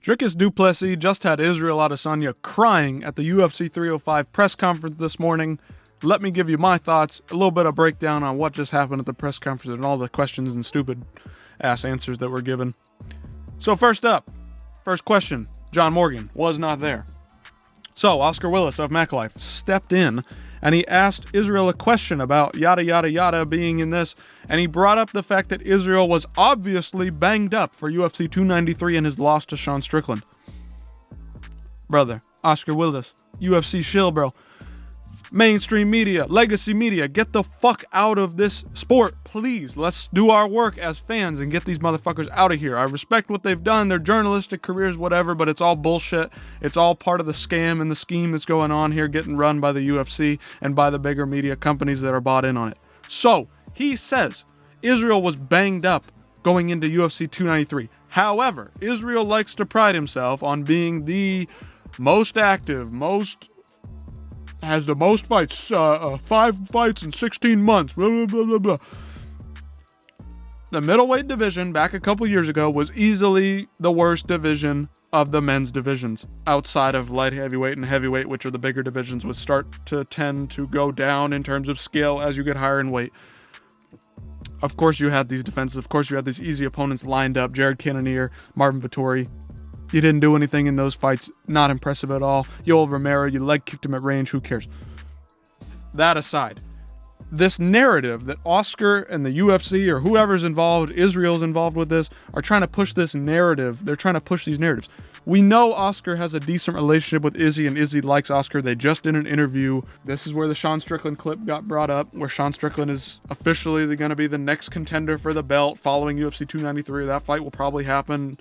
Dricus Duplessis just had Israel Adesanya crying at the UFC 305 press conference this morning. Let me give you my thoughts, a little bit of breakdown on what just happened at the press conference and all the questions and stupid ass answers that were given. So first question, John Morgan was not there. So Oscar Willis of MacLife stepped in and he asked Israel a question about yada yada yada being in this, and he brought up the fact that Israel was obviously banged up for UFC 293 and his loss to Sean Strickland. Brother, Oscar Willis, UFC shill, bro. Mainstream media, legacy media, get the fuck out of this sport, please. Let's do our work as fans and get these motherfuckers out of here. I respect what they've done, their journalistic careers, whatever, but it's all bullshit. It's all part of the scam and the scheme that's going on here, getting run by the UFC and by the bigger media companies that are bought in on it. So, he says Israel was banged up going into UFC 293. However, Israel likes to pride himself on being the most active, has the most fights, 5 fights in 16 months, blah, blah, blah, blah, blah. The middleweight division back a couple years ago was easily the worst division of the men's divisions. Outside of light heavyweight and heavyweight, which are the bigger divisions, would start to tend to go down in terms of skill as you get higher in weight. Of course you had these defenses, of course you had these easy opponents lined up, Jared Cannonier, Marvin Vettori. You didn't do anything in those fights. Not impressive at all. Yoel Romero, you leg kicked him at range. Who cares? That aside, this narrative that Oscar and the UFC or whoever's involved, Israel's involved with this, are trying to push this narrative. They're trying to push these narratives. We know Oscar has a decent relationship with Izzy, and Izzy likes Oscar. They just did an interview. This is where the Sean Strickland clip got brought up, where Sean Strickland is officially going to be the next contender for the belt following UFC 293. That fight will probably happen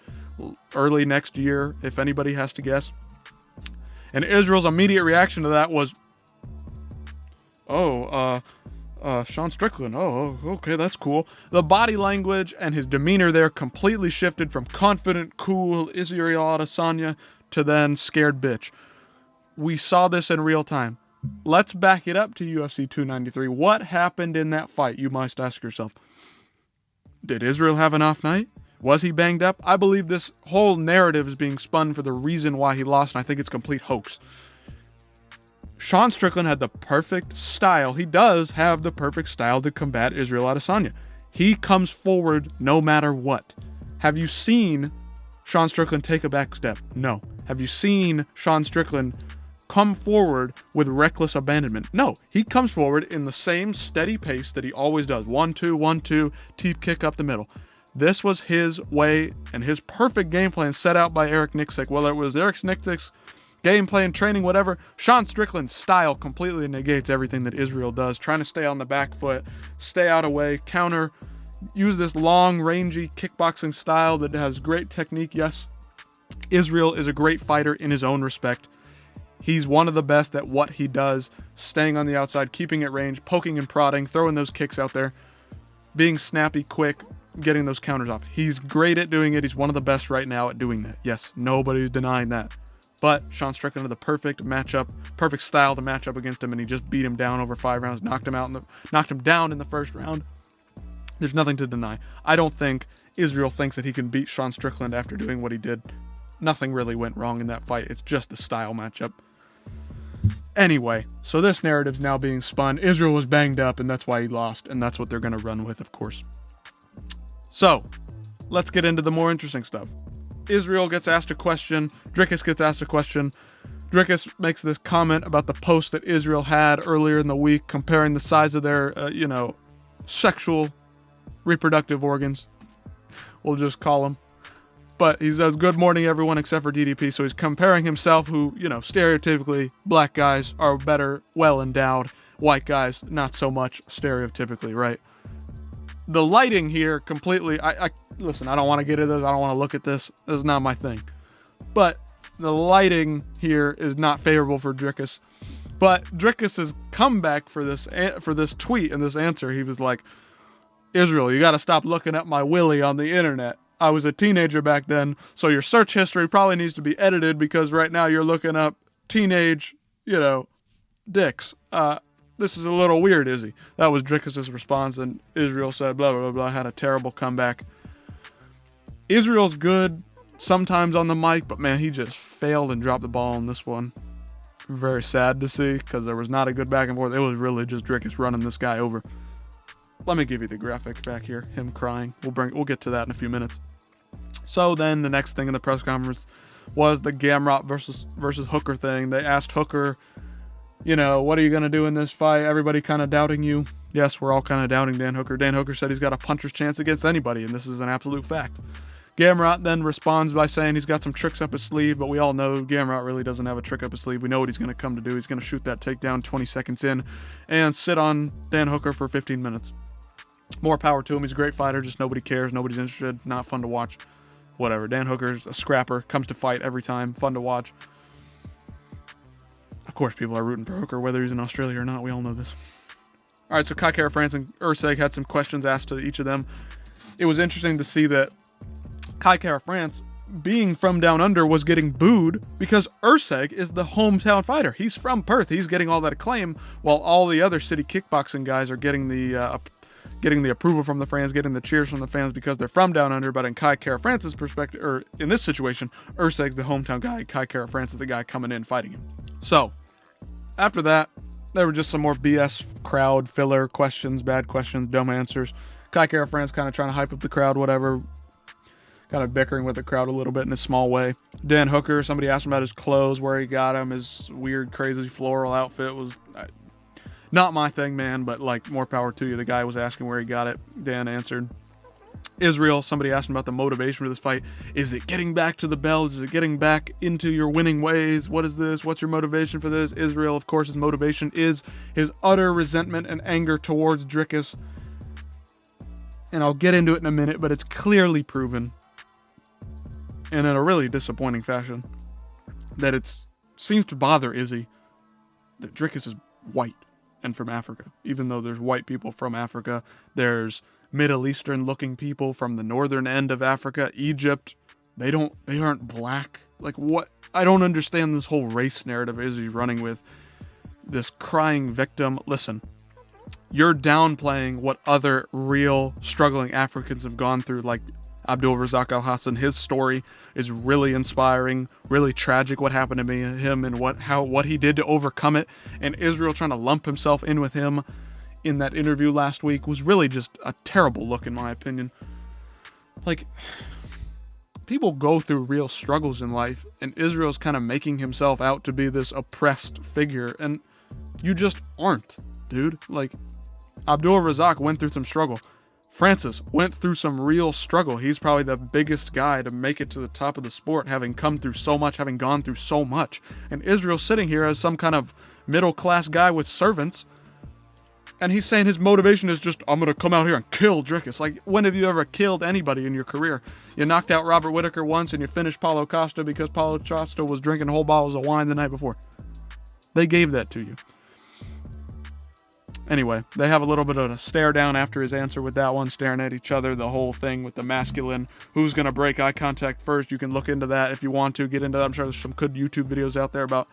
early next year, if anybody has to guess. And Israel's immediate reaction to that was, Sean Strickland, okay, that's cool. The body language and his demeanor there completely shifted from confident, cool Israel Adesanya to then scared bitch. We saw this in real time. Let's back it up to UFC 293. What happened in that fight, you must ask yourself. Did Israel have an off night? Was he banged up? I believe this whole narrative is being spun for the reason why he lost, and I think it's a complete hoax. Sean Strickland had the perfect style. He does have the perfect style to combat Israel Adesanya. He comes forward no matter what. Have you seen Sean Strickland take a back step? No. Have you seen Sean Strickland come forward with reckless abandonment? No. He comes forward in the same steady pace that he always does. 1-2, 1-2, teep kick up the middle. This was his way and his perfect game plan set out by Eric Nixick. Whether it was Eric Nixick's game plan, training, whatever, Sean Strickland's style completely negates everything that Israel does. Trying to stay on the back foot, stay out of way, counter, use this long, rangy kickboxing style that has great technique. Yes, Israel is a great fighter in his own respect. He's one of the best at what he does, staying on the outside, keeping at range, poking and prodding, throwing those kicks out there, being snappy, quick, getting those counters off. He's great at doing it. He's one of the best right now at doing that. Yes, nobody's denying that. But Sean Strickland had the perfect matchup, perfect style to match up against him, and he just beat him down over 5 rounds, knocked him down in the first round. There's nothing to deny. I don't think Israel thinks that he can beat Sean Strickland after doing what he did. Nothing really went wrong in that fight. It's just the style matchup. Anyway, so this narrative's now being spun. Israel was banged up, and that's why he lost, and that's what they're going to run with, of course. So, let's get into the more interesting stuff. Israel gets asked a question. Dricus gets asked a question. Dricus makes this comment about the post that Israel had earlier in the week, comparing the size of their, sexual reproductive organs. We'll just call them. But he says, good morning, everyone, except for DDP. So he's comparing himself, who, stereotypically, black guys are better, well-endowed. White guys, not so much stereotypically, right? The lighting here completely, listen, I don't want to get into this. I don't want to look at this. This is not my thing. But the lighting here is not favorable for Dricus. But Dricus's comeback for this tweet and this answer, he was like, Israel, you got to stop looking at my willy on the internet. I was a teenager back then, so your search history probably needs to be edited because right now you're looking up teenage, dicks. This is a little weird, Izzy. That was Dricus' response, and Israel said, blah, blah, blah, had a terrible comeback. Israel's good sometimes on the mic, but man, he just failed and dropped the ball on this one. Very sad to see, because there was not a good back and forth. It was really just Dricus running this guy over. Let me give you the graphic back here, him crying. We'll get to that in a few minutes. So then the next thing in the press conference was the Gamrot versus Hooker thing. They asked Hooker, you know, what are you going to do in this fight? Everybody kind of doubting you. Yes, we're all kind of doubting Dan Hooker. Dan Hooker said he's got a puncher's chance against anybody, and this is an absolute fact. Gamrot then responds by saying he's got some tricks up his sleeve, but we all know Gamrot really doesn't have a trick up his sleeve. We know what he's going to come to do. He's going to shoot that takedown 20 seconds in and sit on Dan Hooker for 15 minutes. More power to him. He's a great fighter, just nobody cares. Nobody's interested. Not fun to watch. Whatever. Dan Hooker's a scrapper. Comes to fight every time. Fun to watch. Of course, people are rooting for Hooker, whether he's in Australia or not. We all know this. All right, so Kai Kara France and Urseg had some questions asked to each of them. It was interesting to see that Kai Kara France, being from down under, was getting booed because Urseg is the hometown fighter. He's from Perth. He's getting all that acclaim, while all the other city kickboxing guys are getting the approval from the fans, getting the cheers from the fans because they're from down under. But in Kai Kara France's perspective, or in this situation, Urseg's the hometown guy. Kai Kara France is the guy coming in fighting him. So after that, there were just some more BS crowd filler questions, bad questions, dumb answers. Kai Kara France kind of trying to hype up the crowd, whatever. Kind of bickering with the crowd a little bit in a small way. Dan Hooker, somebody asked him about his clothes, where he got them. His weird, crazy floral outfit was not my thing, man, but like, more power to you. The guy was asking where he got it. Dan answered. Israel, somebody asked him about the motivation for this fight. Is it getting back to the belts? Is it getting back into your winning ways? What is this? What's your motivation for this? Israel, of course, his motivation is his utter resentment and anger towards Dricus. And I'll get into it in a minute, but it's clearly proven, and in a really disappointing fashion, that it seems to bother Izzy that Dricus is white and from Africa. Even though there's white people from Africa, there's Middle Eastern looking people from the northern end of Africa, Egypt. They aren't black. Like, what? I don't understand this whole race narrative Izzy's running with. This crying victim. Listen, you're downplaying what other real struggling Africans have gone through, like Abdul Razak Al Hassan. His story is really inspiring, really tragic, what happened to him and what he did to overcome it. And Israel trying to lump himself in with him in that interview last week was really just a terrible look, in my opinion. Like, people go through real struggles in life, and Israel's kind of making himself out to be this oppressed figure, and you just aren't, dude. Like, Abdul Razak went through some struggle. Francis went through some real struggle. He's probably the biggest guy to make it to the top of the sport, having come through so much, having gone through so much. And Israel's sitting here as some kind of middle-class guy with servants, and he's saying his motivation is just, I'm going to come out here and kill Dricus. Like, when have you ever killed anybody in your career? You knocked out Robert Whittaker once, and you finished Paulo Costa because Paulo Costa was drinking whole bottles of wine the night before. They gave that to you. Anyway, they have a little bit of a stare down after his answer with that one, staring at each other, the whole thing with the masculine, who's going to break eye contact first. You can look into that if you want to, get into that. I'm sure there's some good YouTube videos out there about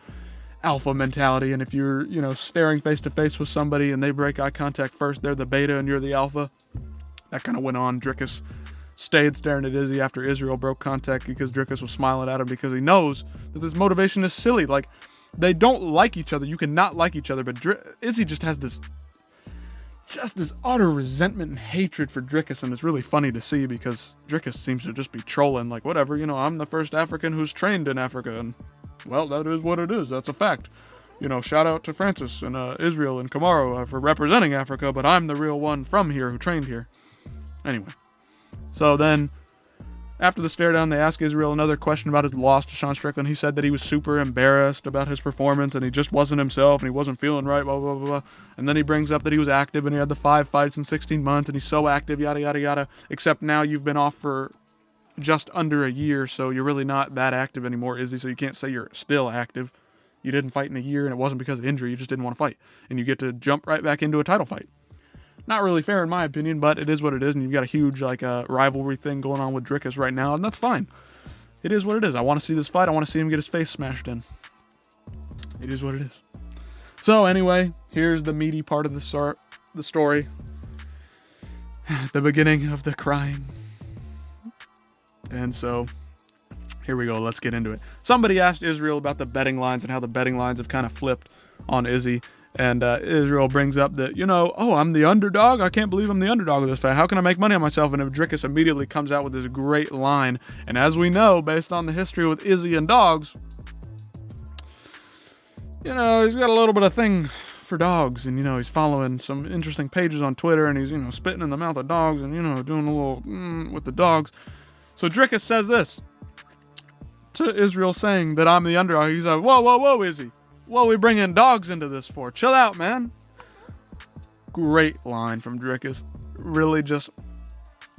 alpha mentality, and if you're, staring face to face with somebody and they break eye contact first, they're the beta and you're the alpha. That kind of went on. Dricus stayed staring at Izzy after Israel broke contact because Dricus was smiling at him because he knows that this motivation is silly. Like, they don't like each other. You cannot like each other, but Izzy just has this utter resentment and hatred for Dricus, and it's really funny to see because Dricus seems to just be trolling, like, whatever, I'm the first African who's trained in Africa, and well, that is what it is. That's a fact. Shout out to Francis and Israel and Kamaru for representing Africa, but I'm the real one from here who trained here. Anyway, so then after the stare down, they asked Israel another question about his loss to Sean Strickland. He said that he was super embarrassed about his performance and he just wasn't himself and he wasn't feeling right, blah, blah, blah, blah. And then he brings up that he was active and he had the 5 fights in 16 months and he's so active, yada, yada, yada. Except now you've been off for just under a year, so you're really not that active anymore, Izzy, so you can't say you're still active. You didn't fight in a year, and it wasn't because of injury, you just didn't want to fight. And you get to jump right back into a title fight. Not really fair in my opinion, but it is what it is, and you've got a huge rivalry thing going on with Dricus right now, and that's fine. It is what it is. I want to see this fight. I want to see him get his face smashed in. It is what it is. So anyway, here's the meaty part of the story. The beginning of the crying. And so Here we go. Let's get into it. Somebody asked Israel about the betting lines and how the betting lines have kind of flipped on Izzy. And Israel brings up that, I'm the underdog. I can't believe I'm the underdog of this fight. How can I make money on myself? And Dricus immediately comes out with this great line. And as we know, based on the history with Izzy and dogs, he's got a little bit of thing for dogs. And, he's following some interesting pages on Twitter. And he's, spitting in the mouth of dogs and, doing a little with the dogs. So Dricus says this to Israel, saying that I'm the underdog. He's like, whoa, Izzy. What are we bringing dogs into this for? Chill out, man. Great line from Dricus. Really just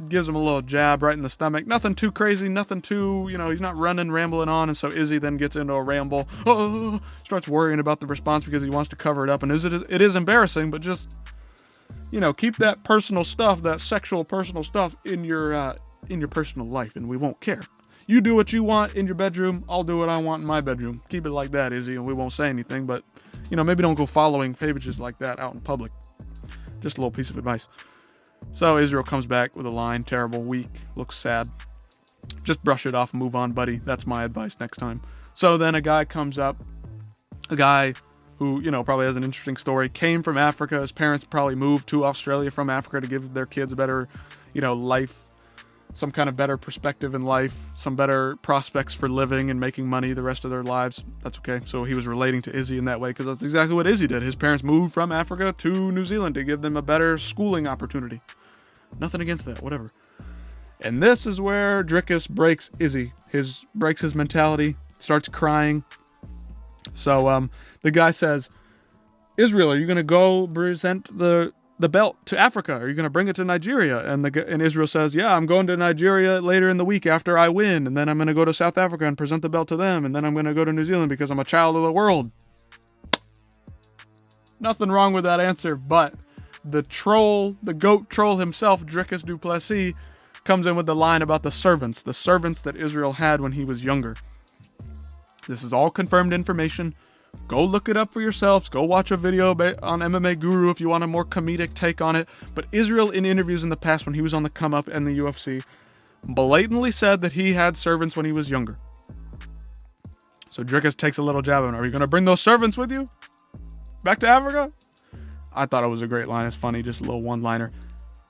gives him a little jab right in the stomach. Nothing too crazy, nothing too, he's not rambling on. And so Izzy then gets into a ramble. Starts worrying about the response because he wants to cover it up. And it is embarrassing, but just, keep that personal stuff, that sexual personal stuff in your personal life, and we won't care. You do what you want in your bedroom. I'll do what I want in my bedroom. Keep it like that, Izzy, and we won't say anything. But, maybe don't go following pages like that out in public. Just a little piece of advice. So Israel comes back with a line. Terrible, weak, looks sad. Just brush it off and move on, buddy. That's my advice next time. So then a guy comes up. A guy who, probably has an interesting story. Came from Africa. His parents probably moved to Australia from Africa to give their kids a better, life. Some kind of better perspective in life, some better prospects for living and making money the rest of their lives. That's okay. So he was relating to Izzy in that way because that's exactly what Izzy did. His parents moved from Africa to New Zealand to give them a better schooling opportunity. Nothing against that, whatever. And this is where Dricus breaks Izzy. Breaks his mentality, starts crying. So the guy says, Israel, are you going to go present the belt to Africa? Are you going to bring it to Nigeria? And Israel says, yeah, I'm going to Nigeria later in the week after I win. And then I'm going to go to South Africa and present the belt to them. And then I'm going to go to New Zealand because I'm a child of the world. Nothing wrong with that answer, but the goat troll himself, Dricus du Plessis, comes in with the line about the servants that Israel had when he was younger. This is all confirmed information. Go look it up for yourselves. Go watch a video on MMA Guru if you want a more comedic take on it. But Israel, in interviews in the past when he was on the come up in the UFC, blatantly said that he had servants when he was younger. So Dricus takes a little jab at him. Are you going to bring those servants with you back to Africa? I thought it was a great line. It's funny, just a little one-liner.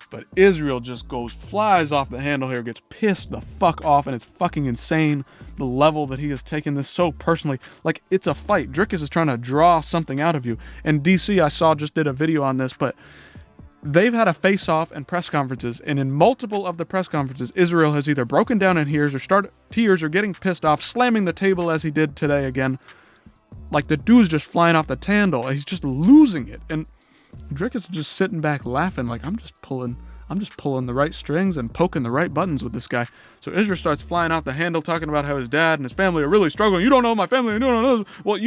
But Israel just flies off the handle here, gets pissed the fuck off, and it's fucking insane the level that he has taken this so personally. Like, it's a fight. Dricus is trying to draw something out of you. And DC, I saw, just did a video on this, but they've had a face-off and press conferences, and in multiple of the press conferences, Israel has either broken down in tears or getting pissed off, slamming the table as he did today again. Like, the dude's just flying off the handle. He's just losing it. And Dricus is just sitting back laughing like, I'm just pulling the right strings and poking the right buttons with this guy. So Israel starts flying off the handle, talking about how his dad and his family are really struggling. You don't know my family. You don't know. Well,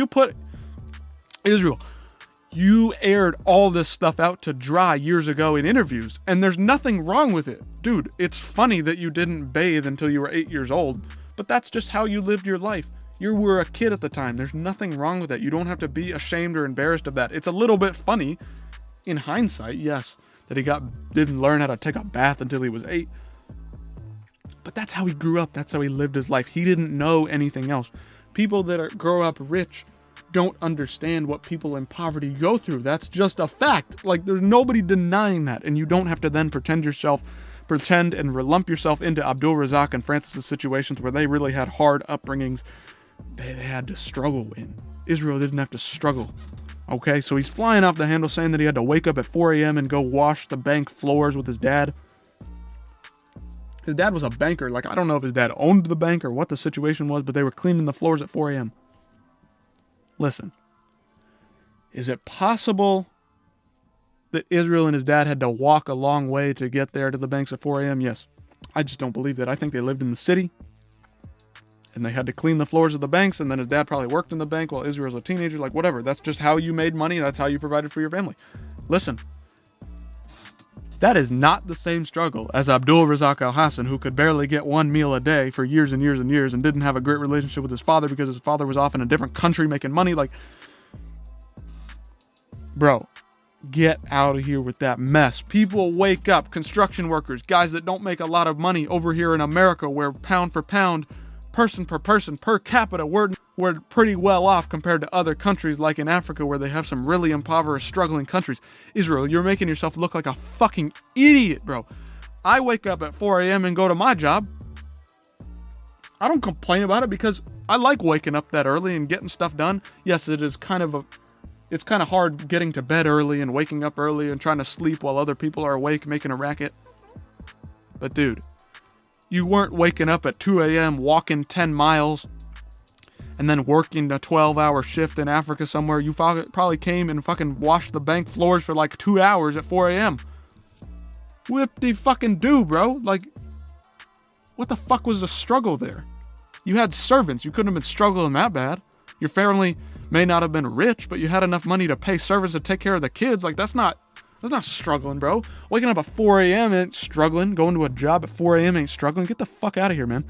Israel, you aired all this stuff out to dry years ago in interviews, and there's nothing wrong with it. Dude, it's funny that you didn't bathe until you were 8 years old, but that's just how you lived your life. You were a kid at the time. There's nothing wrong with that. You don't have to be ashamed or embarrassed of that. It's a little bit funny in hindsight, yes, that he didn't learn how to take a bath until he was 8. But that's how he grew up. That's how he lived his life. He didn't know anything else. People that grow up rich don't understand what people in poverty go through. That's just a fact. Like, there's nobody denying that. And you don't have to then pretend and lump yourself into Abdul Razak and Francis's situations where they really had hard upbringings they had to struggle in. Israel didn't have to struggle. Okay, so he's flying off the handle saying that he had to wake up at 4 a.m. and go wash the bank floors with his dad. His dad was a banker. Like, I don't know if his dad owned the bank or what the situation was, but they were cleaning the floors at 4 a.m. Listen, is it possible that Israel and his dad had to walk a long way to get there to the banks at 4 a.m.? Yes. I just don't believe that. I think they lived in the city, and they had to clean the floors of the banks, and then his dad probably worked in the bank while Israel's a teenager. Like, whatever. That's just how you made money. That's how you provided for your family. Listen, that is not the same struggle as Abdul Razak Al Hassan, who could barely get one meal a day for years and years and years and didn't have a great relationship with his father because his father was off in a different country making money. Like, bro, get out of here with that mess. People wake up, construction workers, guys that don't make a lot of money over here in America, where pound for pound, person per capita, we're pretty well off compared to other countries like in Africa where they have some really impoverished, struggling countries. Israel, you're making yourself look like a fucking idiot, bro. I wake up at 4 a.m. and go to my job. I don't complain about it because I like waking up that early and getting stuff done. Yes, it's kind of hard getting to bed early and waking up early and trying to sleep while other people are awake making a racket. But dude, you weren't waking up at 2 a.m. walking 10 miles and then working a 12-hour shift in Africa somewhere. You probably came and fucking washed the bank floors for like 2 hours at 4 a.m. Whip-de-fucking-do, bro. Like, what the fuck was the struggle there? You had servants. You couldn't have been struggling that bad. Your family may not have been rich, but you had enough money to pay servants to take care of the kids. Like, that's not struggling, bro. Waking up at 4 a.m. ain't struggling. Going to a job at 4 a.m. ain't struggling. Get the fuck out of here, man.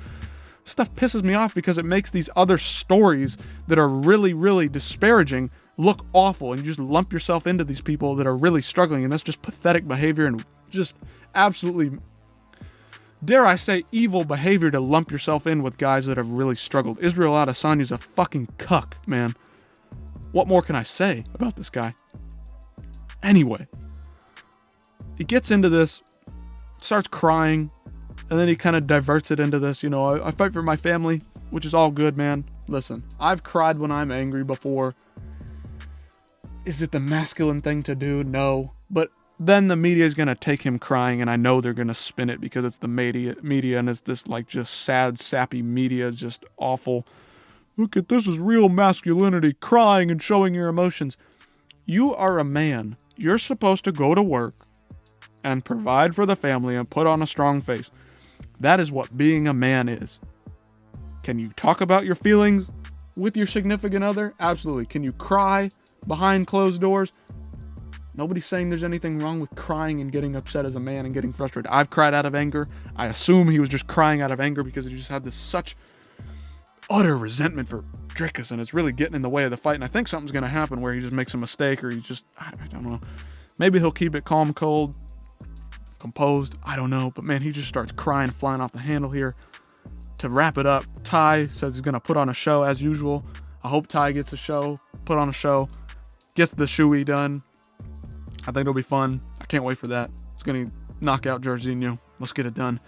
Stuff pisses me off because it makes these other stories that are really, really disparaging look awful. And you just lump yourself into these people that are really struggling. And that's just pathetic behavior and just absolutely, dare I say, evil behavior to lump yourself in with guys that have really struggled. Israel Adesanya's a fucking cuck, man. What more can I say about this guy? Anyway, he gets into this, starts crying, and then he kind of diverts it into this, I fight for my family, which is all good, man. Listen, I've cried when I'm angry before. Is it the masculine thing to do? No. But then the media is going to take him crying, and I know they're going to spin it because it's the media, and it's this, like, just sad, sappy media, just awful. Look at this is real masculinity, crying and showing your emotions. You are a man. You're supposed to go to work and provide for the family and put on a strong face. That is what being a man is. Can you talk about your feelings with your significant other? Absolutely. Can you cry behind closed doors? Nobody's saying there's anything wrong with crying and getting upset as a man and getting frustrated. I've cried out of anger. I assume he was just crying out of anger because he just had this such utter resentment for Dricus, and it's really getting in the way of the fight. And I think something's going to happen where he just makes a mistake, or he just, I don't know. Maybe he'll keep it calm, cold, composed. I don't know. But man, he just starts crying, flying off the handle here. To wrap it up, Ty says he's going to put on a show as usual. I hope Ty gets a show, put on a show, gets the shoey done. I think it'll be fun. I can't wait for that. It's going to knock out Jorginho. Let's get it done.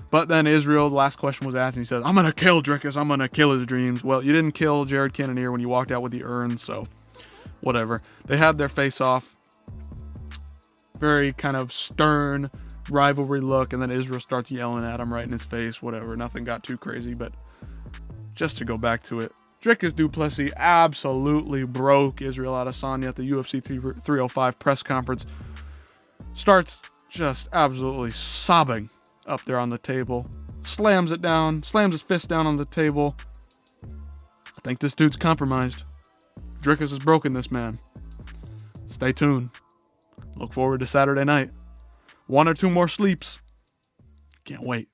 But then Israel, the last question was asked, and he says, I'm going to kill Dricus. I'm going to kill his dreams. Well, you didn't kill Jared Cannonier when you walked out with the urn, so whatever. They had their face-off. Very kind of stern rivalry look, and then Israel starts yelling at him right in his face, whatever. Nothing got too crazy, but just to go back to it, Dricus du Plessis absolutely broke Israel Adesanya at the UFC 305 press conference. Starts just absolutely sobbing up there on the table. Slams it down, slams his fist down on the table. I think this dude's compromised. Dricus has broken this man. Stay tuned. Look forward to Saturday night. 1 or 2 more sleeps. Can't wait.